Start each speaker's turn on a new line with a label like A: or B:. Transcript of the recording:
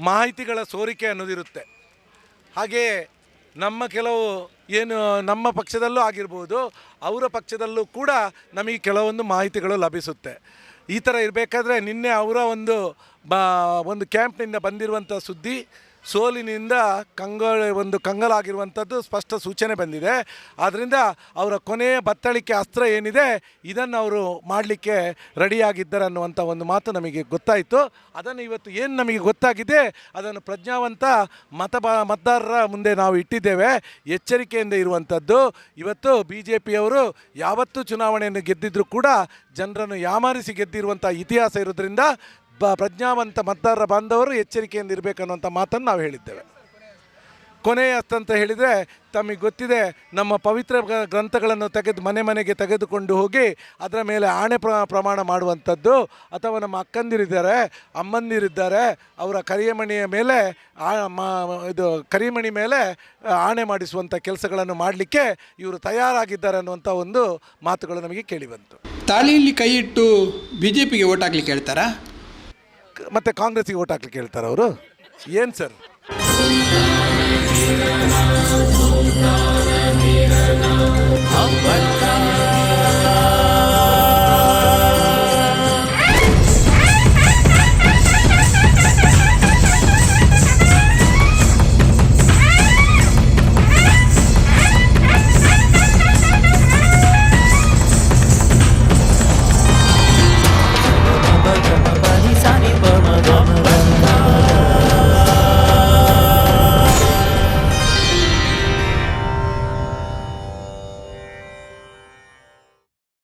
A: ಮಾಹಿತಿಗಳ ಸೋರಿಕೆ ಅನ್ನೋದಿರುತ್ತೆ. ಹಾಗೆಯೇ ನಮ್ಮ ಕೆಲವು ಏನು ನಮ್ಮ ಪಕ್ಷದಲ್ಲೂ ಆಗಿರ್ಬೋದು, ಅವರ ಪಕ್ಷದಲ್ಲೂ ಕೂಡ ನಮಗೆ ಕೆಲವೊಂದು ಮಾಹಿತಿಗಳು ಲಭಿಸುತ್ತೆ. ಈ ಥರ ಇರಬೇಕಾದ್ರೆ ನಿನ್ನೆ ಅವರ ಒಂದು ಕ್ಯಾಂಪ್ನಿಂದ ಬಂದಿರುವಂಥ ಸುದ್ದಿ ಸೋಲಿನಿಂದ ಕಂಗಾಲಾಗಿರುವಂಥದ್ದು ಸ್ಪಷ್ಟ ಸೂಚನೆ ಬಂದಿದೆ. ಆದ್ದರಿಂದ ಅವರ ಕೊನೆಯ ಬತ್ತಳಿಕೆ ಅಸ್ತ್ರ ಏನಿದೆ ಇದನ್ನು ಅವರು ಮಾಡಲಿಕ್ಕೆ ರೆಡಿಯಾಗಿದ್ದಾರೆ ಅನ್ನುವಂಥ ಒಂದು ಮಾತು ನಮಗೆ ಗೊತ್ತಾಯಿತು. ಅದನ್ನು ಇವತ್ತು ಏನು ನಮಗೆ ಗೊತ್ತಾಗಿದೆ ಅದನ್ನು ಪ್ರಜ್ಞಾವಂತ ಮತದಾರರ ಮುಂದೆ ನಾವು ಇಟ್ಟಿದ್ದೇವೆ. ಎಚ್ಚರಿಕೆಯಿಂದ ಇರುವಂಥದ್ದು. ಇವತ್ತು BJPಯವರು ಯಾವತ್ತೂ ಚುನಾವಣೆಯನ್ನು ಗೆದ್ದಿದ್ದರೂ ಕೂಡ ಜನರನ್ನು ಯಾಮಾರಿಸಿ ಗೆದ್ದಿರುವಂಥ ಇತಿಹಾಸ ಇರೋದ್ರಿಂದ ಪ್ರಜ್ಞಾವಂತ ಮತದಾರರ ಬಾಂಧವರು ಎಚ್ಚರಿಕೆಯಿಂದ ಇರಬೇಕನ್ನುವಂಥ ಮಾತನ್ನು ನಾವು ಹೇಳಿದ್ದೇವೆ. ಕೊನೆಯ ಅಂತ ಹೇಳಿದರೆ ತಮಗೆ ಗೊತ್ತಿದೆ, ನಮ್ಮ ಪವಿತ್ರ ಗ್ರಂಥಗಳನ್ನು ಮನೆಗೆ ತೆಗೆದುಕೊಂಡು ಹೋಗಿ ಅದರ ಮೇಲೆ ಆಣೆ ಪ್ರಮಾಣ ಮಾಡುವಂಥದ್ದು, ಅಥವಾ ನಮ್ಮ ಅಕ್ಕಂದಿರಿದ್ದಾರೆ, ಅಮ್ಮಂದಿರಿದ್ದಾರೆ, ಅವರ ಕರಿಮಣಿಯ ಮೇಲೆ ಕರಿಮಣಿ ಮೇಲೆ ಆಣೆ ಮಾಡಿಸುವಂಥ ಕೆಲಸಗಳನ್ನು ಮಾಡಲಿಕ್ಕೆ ಇವರು ತಯಾರಾಗಿದ್ದಾರೆ ಅನ್ನುವಂಥ ಒಂದು ಮಾತುಗಳು ನಮಗೆ ಕೇಳಿಬಂತು.
B: ತಾಳಿಯಲ್ಲಿ ಕೈ ಇಟ್ಟು BJPಗೆ ಓಟ್ ಹಾಕ್ಲಿಕ್ಕೆ ಹೇಳ್ತಾರಾ,
A: ಮತ್ತು ಕಾಂಗ್ರೆಸ್ಸಿಗೆ ಓಟ್ ಹಾಕ್ಲಿಕ್ಕೆ ಹೇಳ್ತಾರೆ ಅವರು? ಏನು ಸರ್?
C: Ampara